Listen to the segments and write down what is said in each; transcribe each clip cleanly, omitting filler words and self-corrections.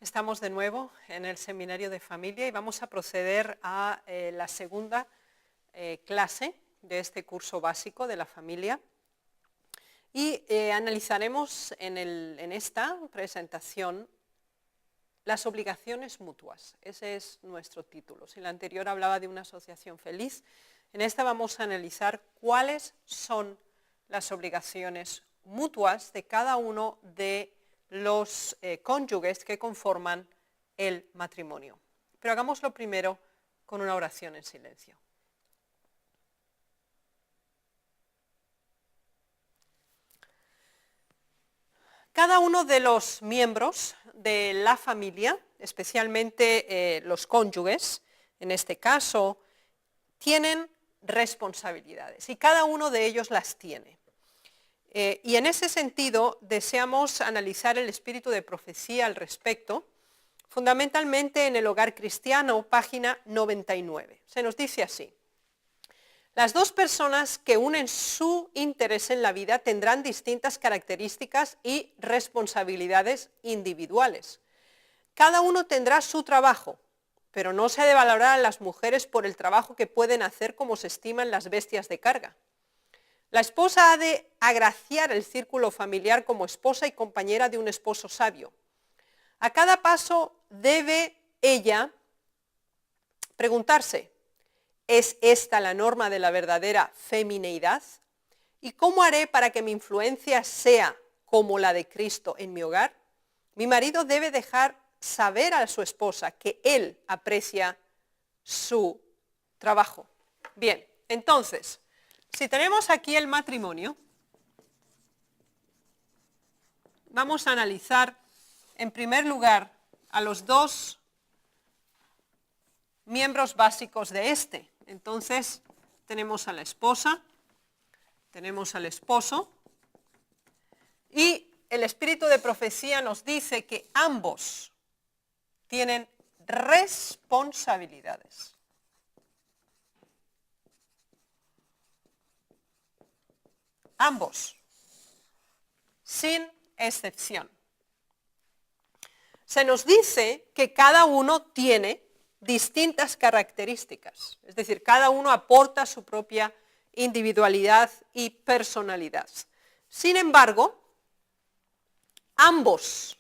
Estamos de nuevo en el Seminario de Familia y vamos a proceder a la segunda clase de este curso básico de la familia. Y analizaremos en esta presentación las obligaciones mutuas. Ese es nuestro título. Si la anterior hablaba de una asociación feliz, en esta vamos a analizar cuáles son las obligaciones mutuas de cada uno de los cónyuges que conforman el matrimonio. Pero hagámoslo primero con una oración en silencio. Cada uno de los miembros de la familia, especialmente los cónyuges, en este caso, tienen responsabilidades y cada uno de ellos las tiene. Y en ese sentido deseamos analizar el espíritu de profecía al respecto, fundamentalmente en el Hogar Cristiano, página 99. Se nos dice así: las dos personas que unen su interés en la vida tendrán distintas características y responsabilidades individuales. Cada uno tendrá su trabajo, pero no se ha de valorar a las mujeres por el trabajo que pueden hacer como se estiman las bestias de carga. La esposa ha de agraciar el círculo familiar como esposa y compañera de un esposo sabio. A cada paso debe ella preguntarse: ¿es esta la norma de la verdadera femineidad? ¿Y cómo haré para que mi influencia sea como la de Cristo en mi hogar? Mi marido debe dejar saber a su esposa que él aprecia su trabajo. Bien, entonces, si tenemos aquí el matrimonio, vamos a analizar en primer lugar a los dos miembros básicos de este. Entonces, tenemos a la esposa, tenemos al esposo, y el espíritu de profecía nos dice que ambos tienen responsabilidades. Ambos, sin excepción. Se nos dice que cada uno tiene distintas características, es decir, cada uno aporta su propia individualidad y personalidad. Sin embargo, ambos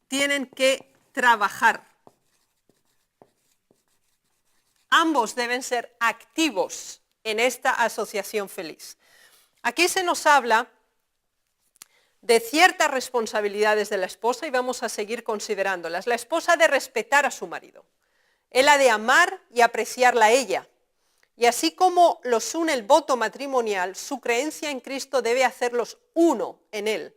tienen que trabajar. Ambos deben ser activos en esta asociación feliz. Aquí se nos habla de ciertas responsabilidades de la esposa y vamos a seguir considerándolas. La esposa ha de respetar a su marido. Él ha de amar y apreciarla a ella. Y así como los une el voto matrimonial, su creencia en Cristo debe hacerlos uno en él.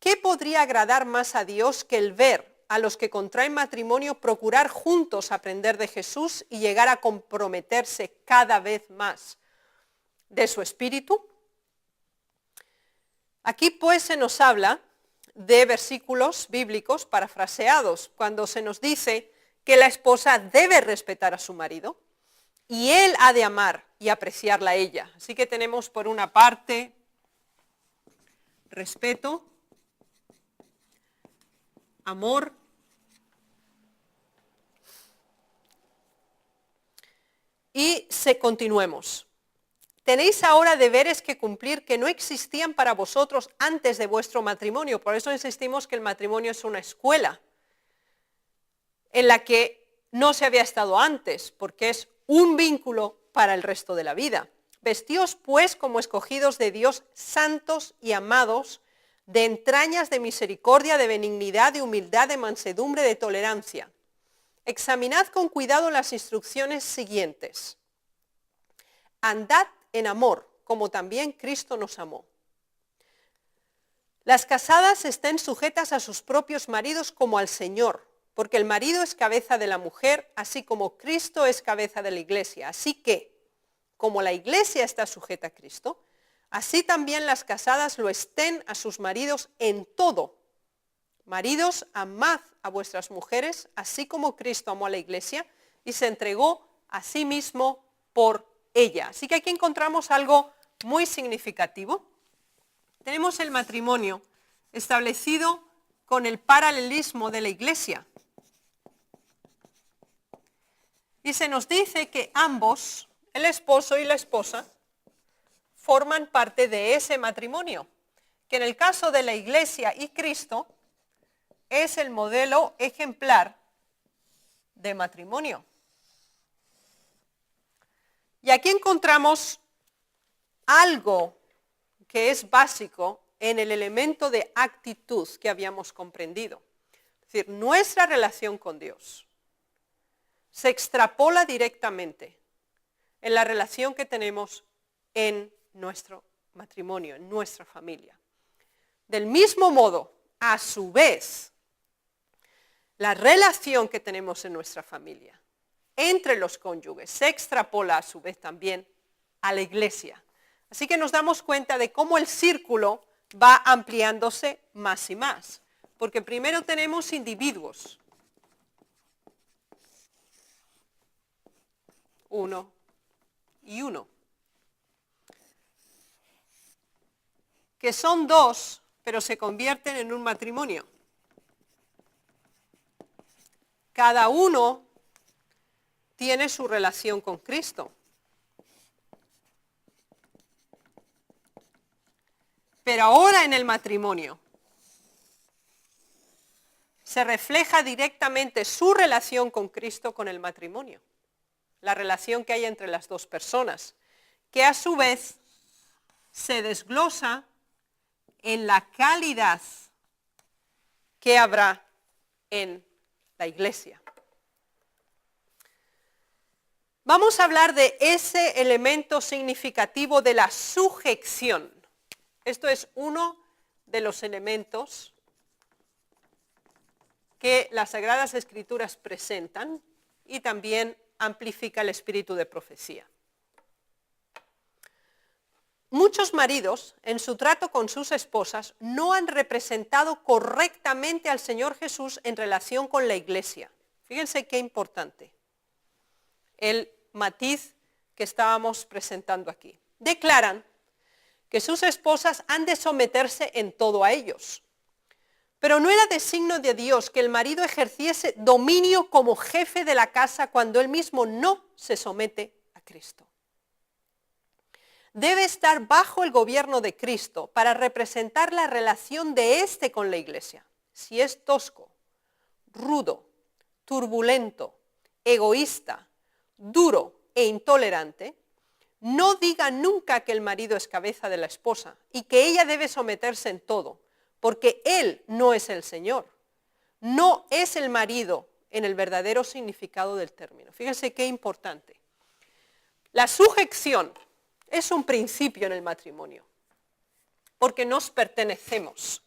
¿Qué podría agradar más a Dios que el ver a los que contraen matrimonio procurar juntos aprender de Jesús y llegar a comprometerse cada vez más de su espíritu? Aquí pues se nos habla de versículos bíblicos parafraseados, cuando se nos dice que la esposa debe respetar a su marido y él ha de amar y apreciarla a ella. Así que tenemos por una parte respeto, amor, y continuemos. Tenéis ahora deberes que cumplir que no existían para vosotros antes de vuestro matrimonio. Por eso insistimos que el matrimonio es una escuela en la que no se había estado antes, porque es un vínculo para el resto de la vida. Vestíos pues como escogidos de Dios, santos y amados, de entrañas de misericordia, de benignidad, de humildad, de mansedumbre, de tolerancia. Examinad con cuidado las instrucciones siguientes. Andad en amor, como también Cristo nos amó. Las casadas estén sujetas a sus propios maridos como al Señor, porque el marido es cabeza de la mujer, así como Cristo es cabeza de la iglesia. Así que, como la iglesia está sujeta a Cristo, así también las casadas lo estén a sus maridos en todo. Maridos, amad a vuestras mujeres, así como Cristo amó a la iglesia y se entregó a sí mismo por ella. Así que aquí encontramos algo muy significativo. Tenemos el matrimonio establecido con el paralelismo de la iglesia. Y se nos dice que ambos, el esposo y la esposa, forman parte de ese matrimonio, que en el caso de la iglesia y Cristo es el modelo ejemplar de matrimonio. Y aquí encontramos algo que es básico en el elemento de actitud que habíamos comprendido. Es decir, nuestra relación con Dios se extrapola directamente en la relación que tenemos en nuestro matrimonio, en nuestra familia. Del mismo modo, a su vez, la relación que tenemos en nuestra familia entre los cónyuges se extrapola a su vez también a la iglesia. Así que nos damos cuenta de cómo el círculo va ampliándose más y más. Porque primero tenemos individuos. Uno y uno. Que son dos, pero se convierten en un matrimonio. Cada uno tiene su relación con Cristo. Pero ahora en el matrimonio se refleja directamente su relación con Cristo con el matrimonio. La relación que hay entre las dos personas, que a su vez se desglosa en la calidad que habrá en la iglesia. Vamos a hablar de ese elemento significativo de la sujeción. Esto es uno de los elementos que las Sagradas Escrituras presentan y también amplifica el espíritu de profecía. Muchos maridos en su trato con sus esposas no han representado correctamente al Señor Jesús en relación con la iglesia. Fíjense qué importante el matiz que estábamos presentando aquí. Declaran que sus esposas han de someterse en todo a ellos. Pero no era designio de Dios que el marido ejerciese dominio como jefe de la casa cuando él mismo no se somete a Cristo. Debe estar bajo el gobierno de Cristo para representar la relación de éste con la iglesia. Si es tosco, rudo, turbulento, egoísta, duro e intolerante, no diga nunca que el marido es cabeza de la esposa y que ella debe someterse en todo, porque él no es el Señor, no es el marido en el verdadero significado del término. Fíjense qué importante. La sujeción es un principio en el matrimonio, porque nos pertenecemos.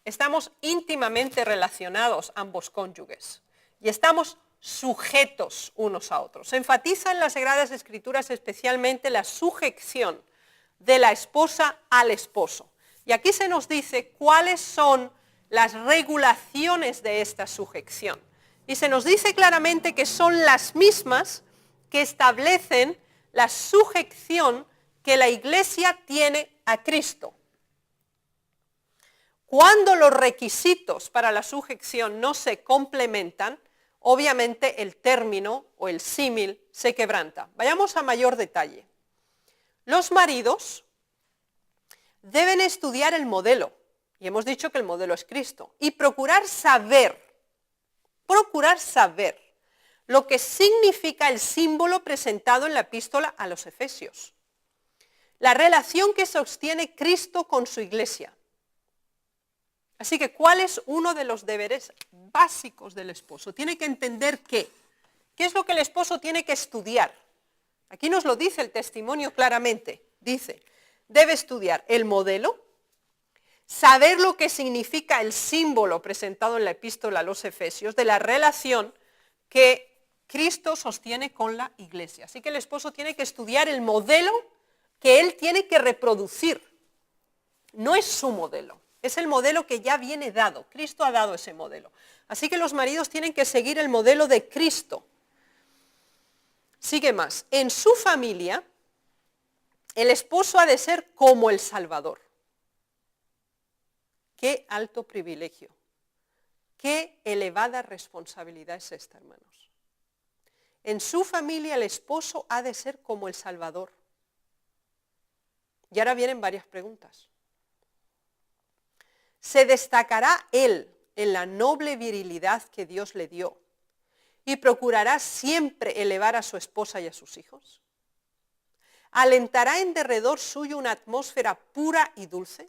Estamos íntimamente relacionados ambos cónyuges y estamos sujetos unos a otros. Se enfatiza en las Sagradas Escrituras especialmente la sujeción de la esposa al esposo. Y aquí se nos dice cuáles son las regulaciones de esta sujeción. Y se nos dice claramente que son las mismas que establecen la sujeción que la iglesia tiene a Cristo. Cuando los requisitos para la sujeción no se complementan, obviamente el término o el símil se quebranta. Vayamos a mayor detalle. Los maridos deben estudiar el modelo, y hemos dicho que el modelo es Cristo, y procurar saber lo que significa el símbolo presentado en la epístola a los Efesios. La relación que sostiene Cristo con su iglesia. Así que, ¿cuál es uno de los deberes básicos del esposo? Tiene que entender qué es lo que el esposo tiene que estudiar. Aquí nos lo dice el testimonio claramente. Dice, debe estudiar el modelo, saber lo que significa el símbolo presentado en la epístola a los Efesios de la relación que Cristo sostiene con la iglesia. Así que el esposo tiene que estudiar el modelo que él tiene que reproducir. No es su modelo, es el modelo que ya viene dado. Cristo ha dado ese modelo. Así que los maridos tienen que seguir el modelo de Cristo. Sigue más. En su familia, el esposo ha de ser como el Salvador. Qué alto privilegio, qué elevada responsabilidad es esta, hermanos. En su familia el esposo ha de ser como el Salvador. Y ahora vienen varias preguntas. ¿Se destacará él en la noble virilidad que Dios le dio y procurará siempre elevar a su esposa y a sus hijos? ¿Alentará en derredor suyo una atmósfera pura y dulce?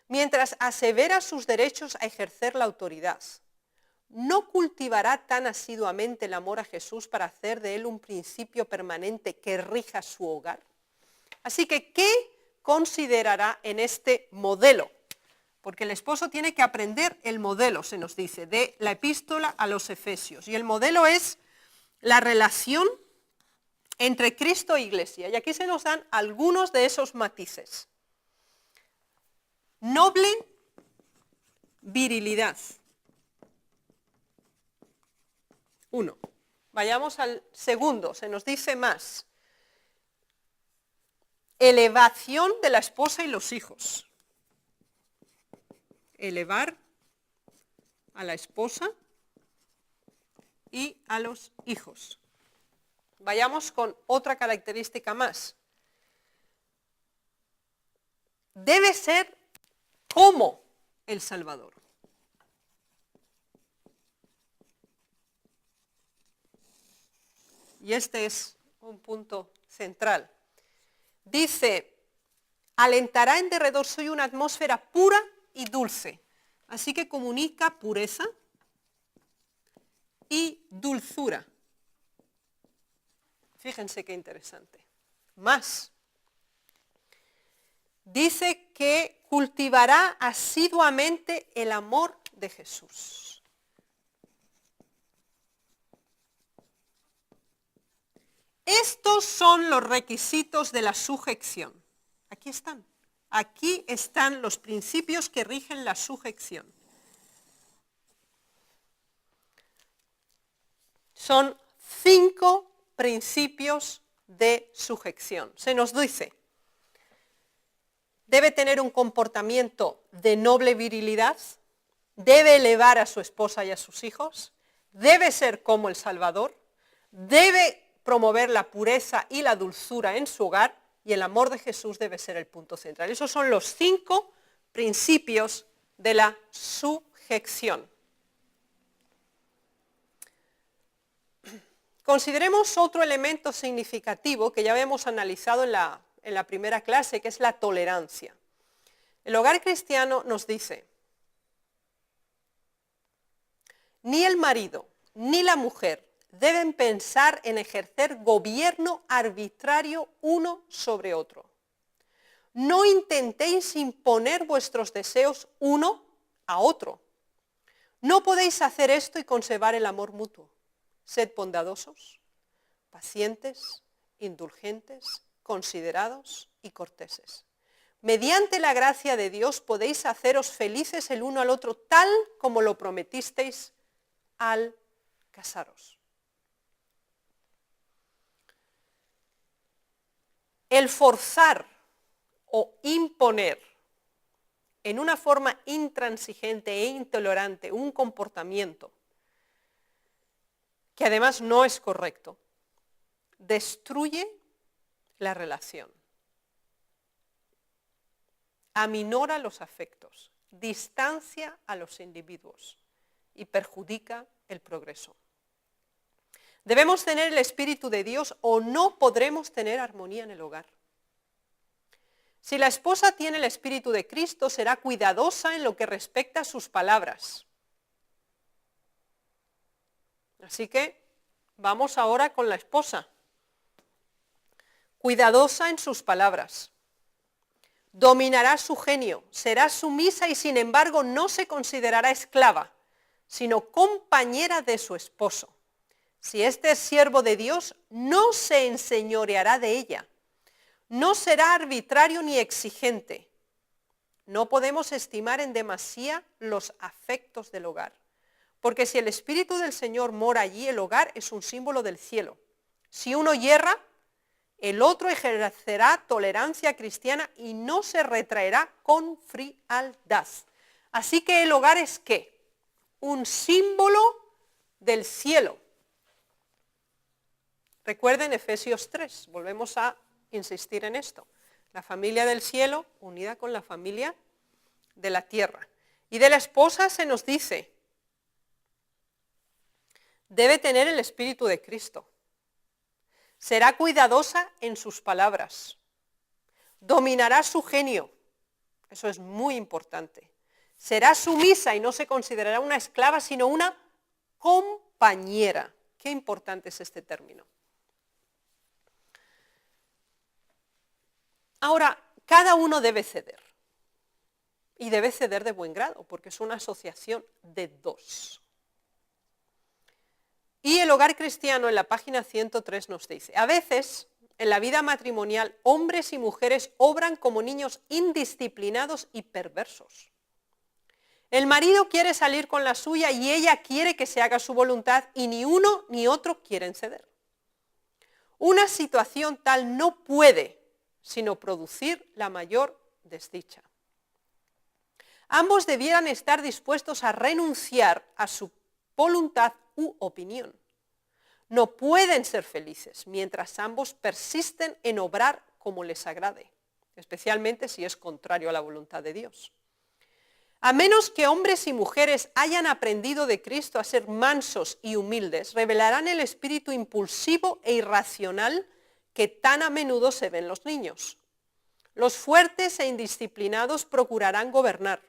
Mientras asevera sus derechos a ejercer la autoridad, ¿no cultivará tan asiduamente el amor a Jesús para hacer de él un principio permanente que rija su hogar? Así que, ¿qué considerará en este modelo? Porque el esposo tiene que aprender el modelo, se nos dice, de la epístola a los Efesios. Y el modelo es la relación entre Cristo e Iglesia. Y aquí se nos dan algunos de esos matices. Noble virilidad. 1. Vayamos al segundo, se nos dice más. Elevación de la esposa y los hijos. Elevar a la esposa y a los hijos. Vayamos con otra característica más. Debe ser como el Salvador. Y este es un punto central. Dice, alentará en derredor suyo una atmósfera pura y dulce. Así que comunica pureza y dulzura. Fíjense qué interesante. Más. Dice que cultivará asiduamente el amor de Jesús. Estos son los requisitos de la sujeción. Aquí están. Aquí están los principios que rigen la sujeción. Son 5 principios de sujeción. Se nos dice, debe tener un comportamiento de noble virilidad, debe elevar a su esposa y a sus hijos, debe ser como el Salvador, debe promover la pureza y la dulzura en su hogar y el amor de Jesús debe ser el punto central. Esos son los 5 principios de la sujeción. Consideremos otro elemento significativo que ya habíamos analizado en la primera clase, que es la tolerancia. El hogar cristiano nos dice, ni el marido ni la mujer deben pensar en ejercer gobierno arbitrario uno sobre otro. No intentéis imponer vuestros deseos uno a otro. No podéis hacer esto y conservar el amor mutuo. Sed bondadosos, pacientes, indulgentes, considerados y corteses. Mediante la gracia de Dios podéis haceros felices el uno al otro tal como lo prometisteis al casaros. El forzar o imponer en una forma intransigente e intolerante un comportamiento que además no es correcto, destruye la relación, aminora los afectos, distancia a los individuos y perjudica el progreso. Debemos tener el Espíritu de Dios o no podremos tener armonía en el hogar. Si la esposa tiene el Espíritu de Cristo, será cuidadosa en lo que respecta a sus palabras. Así que vamos ahora con la esposa. Cuidadosa en sus palabras. Dominará su genio, será sumisa y sin embargo no se considerará esclava, sino compañera de su esposo. Si éste es siervo de Dios, no se enseñoreará de ella. No será arbitrario ni exigente. No podemos estimar en demasía los afectos del hogar. Porque si el Espíritu del Señor mora allí, el hogar es un símbolo del cielo. Si uno yerra, El otro ejercerá tolerancia cristiana y no se retraerá con frialdad. Así que el hogar es ¿qué? Un símbolo del cielo. Recuerden Efesios 3, volvemos a insistir en esto. La familia del cielo unida con la familia de la tierra. Y de la esposa se nos dice, debe tener el espíritu de Cristo. Será cuidadosa en sus palabras. Dominará su genio. Eso es muy importante. Será sumisa y no se considerará una esclava, sino una compañera. Qué importante es este término. Ahora, cada uno debe ceder. Y debe ceder de buen grado, porque es una asociación de dos. Y el hogar cristiano en la página 103 nos dice, a veces en la vida matrimonial hombres y mujeres obran como niños indisciplinados y perversos. El marido quiere salir con la suya y ella quiere que se haga su voluntad y ni uno ni otro quieren ceder. Una situación tal no puede sino producir la mayor desdicha. Ambos debieran estar dispuestos a renunciar a su voluntad u opinión. No pueden ser felices mientras ambos persisten en obrar como les agrade, especialmente si es contrario a la voluntad de Dios. A menos que hombres y mujeres hayan aprendido de Cristo a ser mansos y humildes, revelarán el espíritu impulsivo e irracional que tan a menudo se ve en los niños. Los fuertes e indisciplinados procurarán gobernar.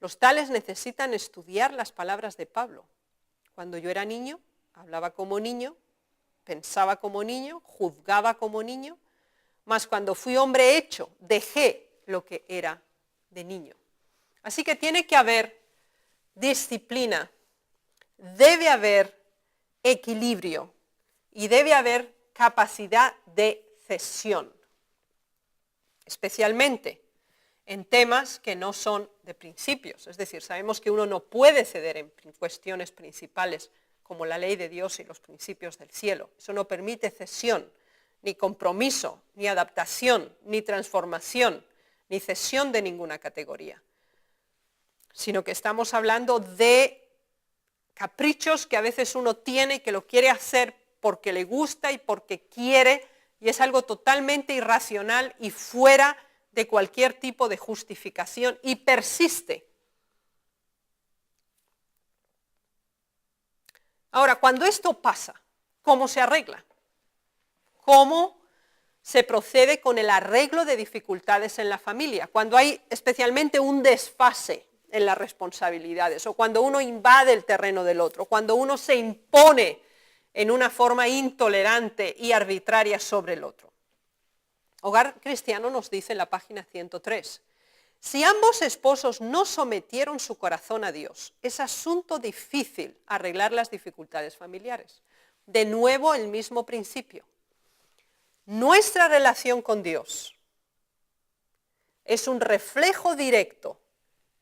Los tales necesitan estudiar las palabras de Pablo. Cuando yo era niño, hablaba como niño, pensaba como niño, juzgaba como niño, mas cuando fui hombre hecho, dejé lo que era de niño. Así que tiene que haber disciplina, debe haber equilibrio y debe haber capacidad de cesión, especialmente en temas que no son de principios. Es decir, sabemos que uno no puede ceder en cuestiones principales como la ley de Dios y los principios del cielo. Eso no permite cesión, ni compromiso, ni adaptación, ni transformación, ni cesión de ninguna categoría. Sino que estamos hablando de caprichos que a veces uno tiene y que lo quiere hacer porque le gusta y porque quiere, y es algo totalmente irracional y fuera de cualquier tipo de justificación y persiste. Ahora, cuando esto pasa, ¿cómo se arregla? ¿Cómo se procede con el arreglo de dificultades en la familia? Cuando hay especialmente un desfase en las responsabilidades o cuando uno invade el terreno del otro, cuando uno se impone en una forma intolerante y arbitraria sobre el otro. Hogar Cristiano nos dice en la página 103, si ambos esposos no sometieron su corazón a Dios, es asunto difícil arreglar las dificultades familiares. De nuevo el mismo principio. Nuestra relación con Dios es un reflejo directo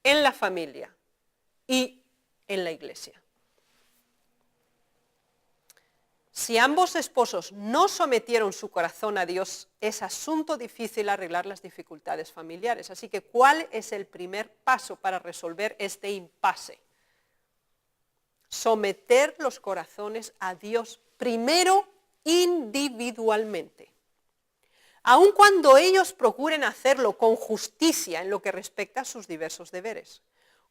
en la familia y en la iglesia. Si ambos esposos no sometieron su corazón a Dios, es asunto difícil arreglar las dificultades familiares. Así que, ¿cuál es el primer paso para resolver este impasse? Someter los corazones a Dios primero individualmente. Aun cuando ellos procuren hacerlo con justicia en lo que respecta a sus diversos deberes.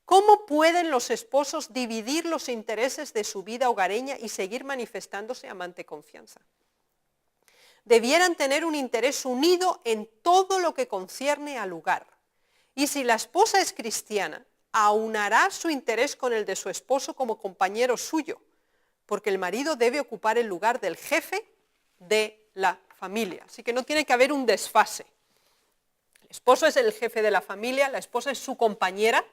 ¿Cómo pueden los esposos dividir los intereses de su vida hogareña y seguir manifestándose amante confianza? Debieran tener un interés unido en todo lo que concierne al hogar. Y si la esposa es cristiana, aunará su interés con el de su esposo como compañero suyo, porque el marido debe ocupar el lugar del jefe de la familia. Así que no tiene que haber un desfase. El esposo es el jefe de la familia, la esposa es su compañera,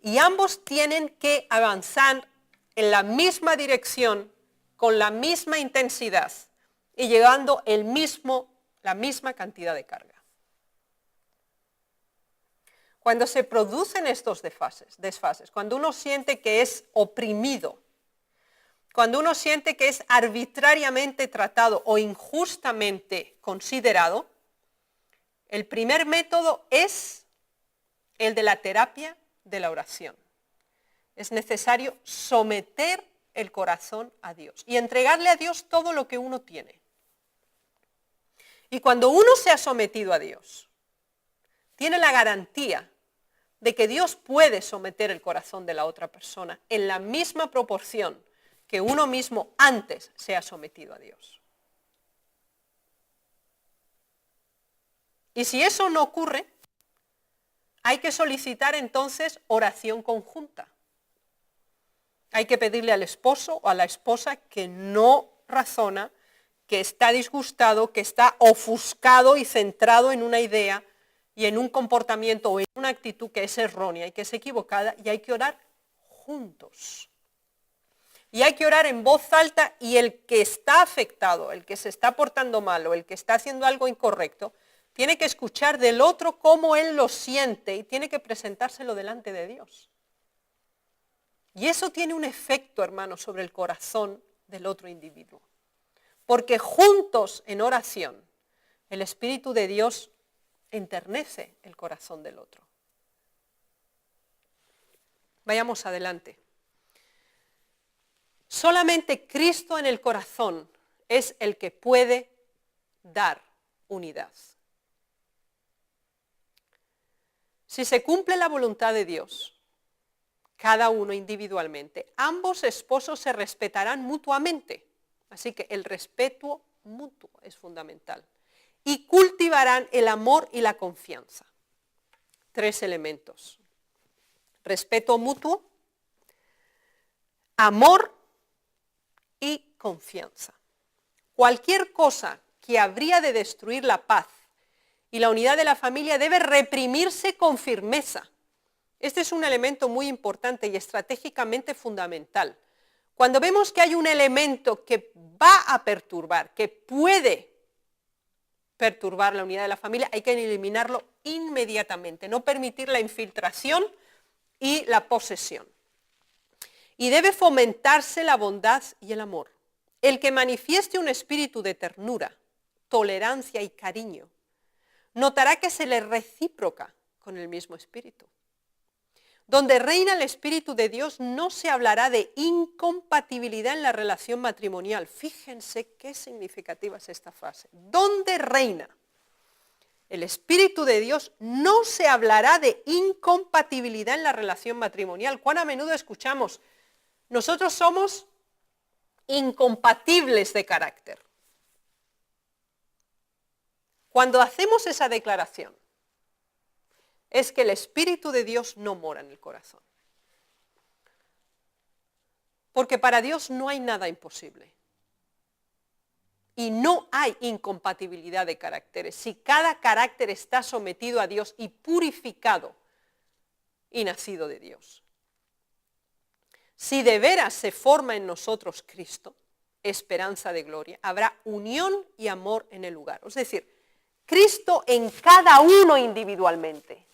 y ambos tienen que avanzar en la misma dirección, con la misma intensidad y llevando la misma cantidad de carga. Cuando se producen estos desfases, cuando uno siente que es oprimido, cuando uno siente que es arbitrariamente tratado o injustamente considerado, el primer método es el de la terapia de la oración. Es necesario someter el corazón a Dios y entregarle a Dios todo lo que uno tiene. Y cuando uno se ha sometido a Dios, tiene la garantía de que Dios puede someter el corazón de la otra persona en la misma proporción que uno mismo antes se ha sometido a Dios. Y si eso no ocurre, hay que solicitar entonces oración conjunta. Hay que pedirle al esposo o a la esposa que no razona, que está disgustado, que está ofuscado y centrado en una idea y en un comportamiento o en una actitud que es errónea y que es equivocada, y hay que orar juntos. Y hay que orar en voz alta, y el que está afectado, el que se está portando mal o el que está haciendo algo incorrecto, tiene que escuchar del otro cómo él lo siente y tiene que presentárselo delante de Dios. Y eso tiene un efecto, hermanos, sobre el corazón del otro individuo. Porque juntos en oración, el Espíritu de Dios enternece el corazón del otro. Vayamos adelante. Solamente Cristo en el corazón es el que puede dar unidad. Si se cumple la voluntad de Dios, cada uno individualmente, ambos esposos se respetarán mutuamente. Así que el respeto mutuo es fundamental. Y cultivarán el amor y la confianza. 3 elementos. Respeto mutuo, amor y confianza. Cualquier cosa que habría de destruir la paz y la unidad de la familia debe reprimirse con firmeza. Este es un elemento muy importante y estratégicamente fundamental. Cuando vemos que hay un elemento que va a perturbar, que puede perturbar la unidad de la familia, hay que eliminarlo inmediatamente, no permitir la infiltración y la posesión. Y debe fomentarse la bondad y el amor. El que manifieste un espíritu de ternura, tolerancia y cariño, notará que se le recíproca con el mismo espíritu. Donde reina el Espíritu de Dios no se hablará de incompatibilidad en la relación matrimonial. Fíjense qué significativa es esta frase. Donde reina el Espíritu de Dios no se hablará de incompatibilidad en la relación matrimonial. ¿Cuán a menudo escuchamos? Nosotros somos incompatibles de carácter. Cuando hacemos esa declaración, es que el Espíritu de Dios no mora en el corazón. Porque para Dios no hay nada imposible. Y no hay incompatibilidad de caracteres. Si cada carácter está sometido a Dios y purificado y nacido de Dios. Si de veras se forma en nosotros Cristo, esperanza de gloria, habrá unión y amor en el lugar. Es decir, Cristo en cada uno individualmente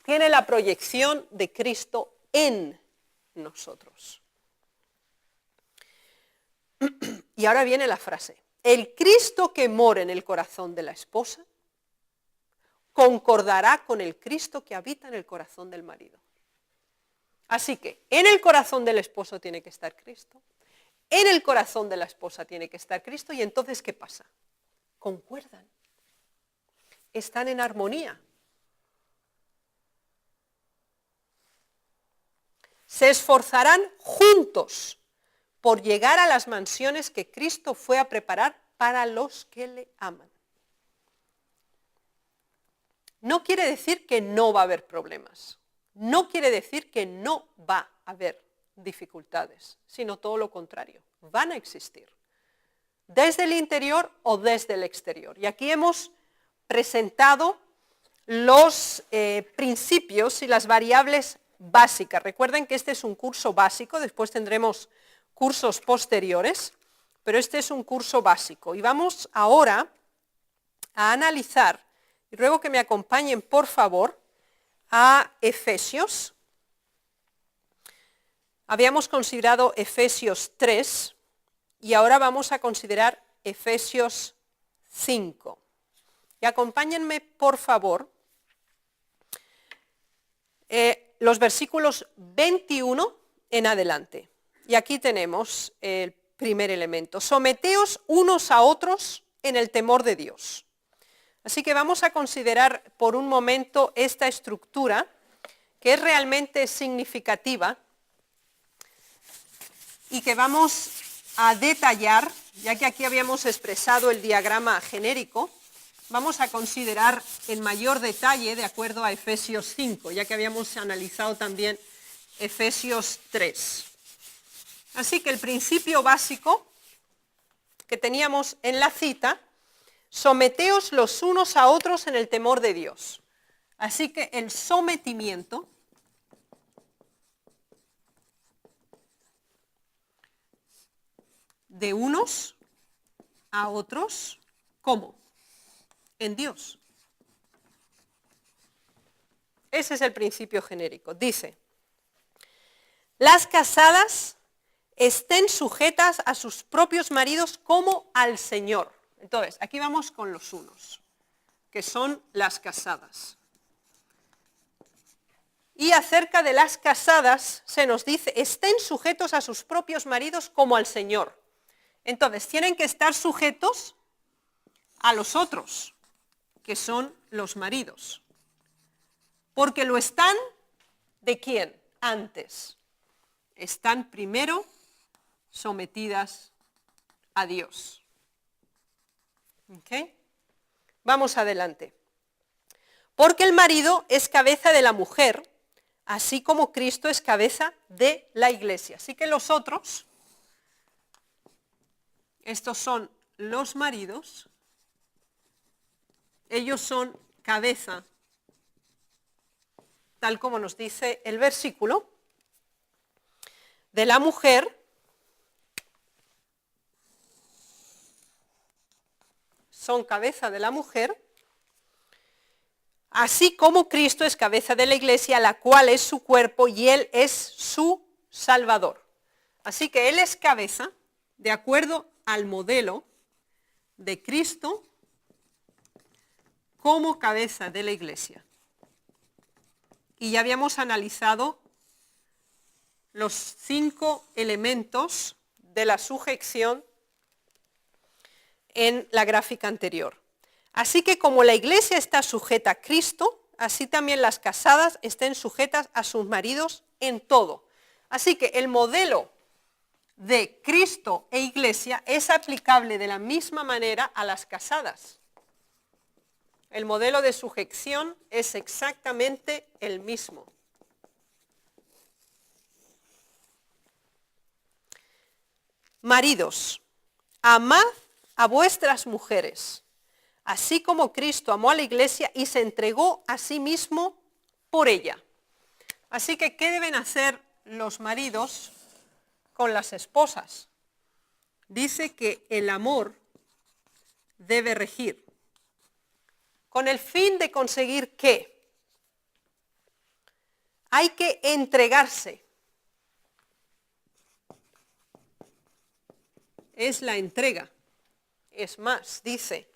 tiene la proyección de Cristo en nosotros. Y ahora viene la frase. El Cristo que mora en el corazón de la esposa concordará con el Cristo que habita en el corazón del marido. Así que en el corazón del esposo tiene que estar Cristo, en el corazón de la esposa tiene que estar Cristo, y entonces ¿qué pasa? Concuerdan, están en armonía. Se esforzarán juntos por llegar a las mansiones que Cristo fue a preparar para los que le aman. No quiere decir que no va a haber problemas, no quiere decir que no va a haber dificultades, sino todo lo contrario, van a existir, desde el interior o desde el exterior. Y aquí hemos presentado los principios y las variables básicas. Recuerden que este es un curso básico, después tendremos cursos posteriores, pero este es un curso básico. Y vamos ahora a analizar, y ruego que me acompañen por favor, a Efesios, Habíamos considerado Efesios 3 y ahora vamos a considerar Efesios 5. Y acompáñenme, por favor, los versículos 21 en adelante. Y aquí tenemos el primer elemento. Someteos unos a otros en el temor de Dios. Así que vamos a considerar por un momento esta estructura que es realmente significativa y que vamos a detallar, ya que aquí habíamos expresado el diagrama genérico, vamos a considerar en mayor detalle de acuerdo a Efesios 5, ya que habíamos analizado también Efesios 3. Así que el principio básico que teníamos en la cita, someteos los unos a otros en el temor de Dios. Así que el sometimiento de unos a otros, ¿cómo? En Dios. Ese es el principio genérico. Dice, las casadas estén sujetas a sus propios maridos como al Señor. Entonces, aquí vamos con los unos, que son las casadas. Y acerca de las casadas se nos dice, estén sujetos a sus propios maridos como al Señor. Entonces, tienen que estar sujetos a los otros, que son los maridos. Porque lo están, ¿de quién? Antes. Están primero sometidas a Dios. ¿Ok? Vamos adelante. Porque el marido es cabeza de la mujer, así como Cristo es cabeza de la iglesia. Así que los otros, estos son los maridos, ellos son cabeza, tal como nos dice el versículo, de la mujer, son cabeza de la mujer, así como Cristo es cabeza de la iglesia, la cual es su cuerpo y Él es su Salvador. Así que Él es cabeza, de acuerdo al modelo de Cristo, como cabeza de la iglesia. Y ya habíamos analizado los 5 elementos de la sujeción en la gráfica anterior. Así que como la iglesia está sujeta a Cristo, así también las casadas estén sujetas a sus maridos en todo. Así que el modelo de Cristo e iglesia es aplicable de la misma manera a las casadas. El modelo de sujeción es exactamente el mismo. Maridos, amad a vuestras mujeres, así como Cristo amó a la iglesia y se entregó a sí mismo por ella. Así que, ¿qué deben hacer los maridos con las esposas? Dice que el amor debe regir. ¿Con el fin de conseguir qué? Hay que entregarse. Es la entrega. Es más, dice,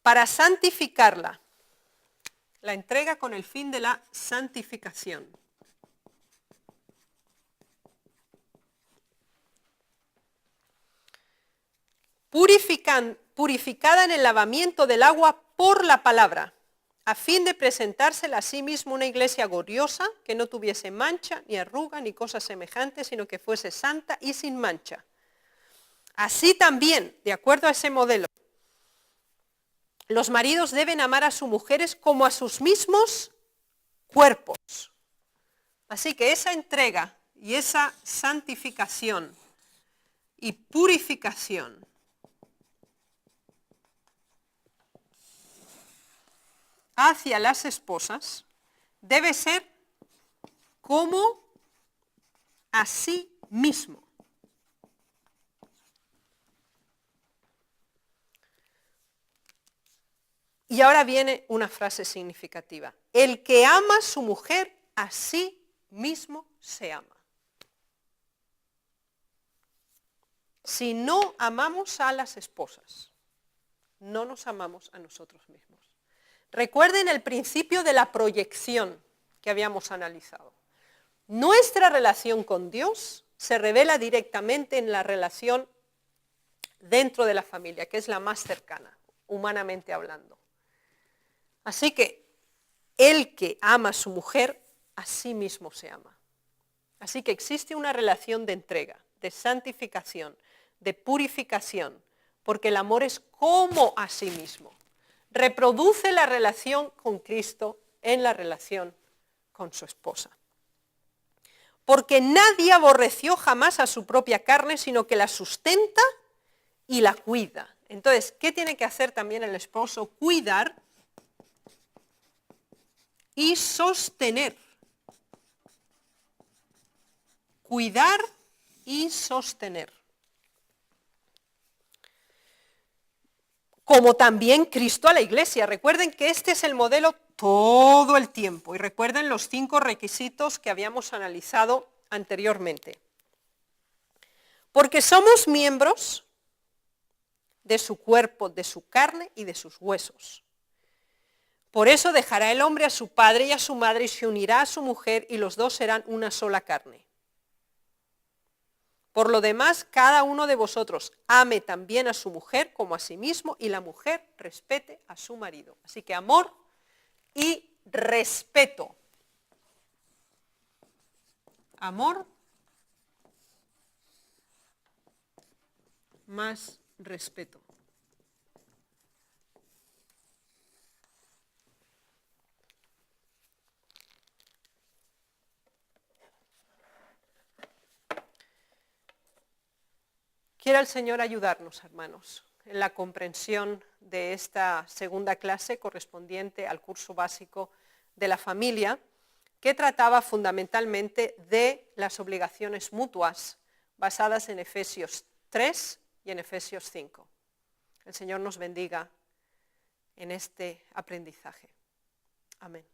para santificarla. La entrega con el fin de la santificación. Purificada en el lavamiento del agua por la palabra, a fin de presentársela a sí mismo una iglesia gloriosa, que no tuviese mancha, ni arruga, ni cosas semejantes, sino que fuese santa y sin mancha. Así también, de acuerdo a ese modelo, los maridos deben amar a sus mujeres como a sus mismos cuerpos. Así que esa entrega y esa santificación y purificación hacia las esposas debe ser como a sí mismo. Y ahora viene una frase significativa. El que ama a su mujer, a sí mismo se ama. Si no amamos a las esposas, no nos amamos a nosotros mismos. Recuerden el principio de la proyección que habíamos analizado. Nuestra relación con Dios se revela directamente en la relación dentro de la familia, que es la más cercana, humanamente hablando. Así que el que ama a su mujer, a sí mismo se ama. Así que existe una relación de entrega, de santificación, de purificación, porque el amor es como a sí mismo. Reproduce la relación con Cristo en la relación con su esposa. Porque nadie aborreció jamás a su propia carne, sino que la sustenta y la cuida. Entonces, ¿qué tiene que hacer también el esposo? Cuidar y sostener. Cuidar y sostener. Como también Cristo a la iglesia. Recuerden que este es el modelo todo el tiempo. Y recuerden los 5 requisitos que habíamos analizado anteriormente. Porque somos miembros de su cuerpo, de su carne y de sus huesos. Por eso dejará el hombre a su padre y a su madre y se unirá a su mujer y los dos serán una sola carne. Por lo demás, cada uno de vosotros ame también a su mujer como a sí mismo y la mujer respete a su marido. Así que amor y respeto. Amor más respeto. Quiera el Señor ayudarnos, hermanos, en la comprensión de esta segunda clase correspondiente al curso básico de la familia, que trataba fundamentalmente de las obligaciones mutuas basadas en Efesios 3 y en Efesios 5. El Señor nos bendiga en este aprendizaje. Amén.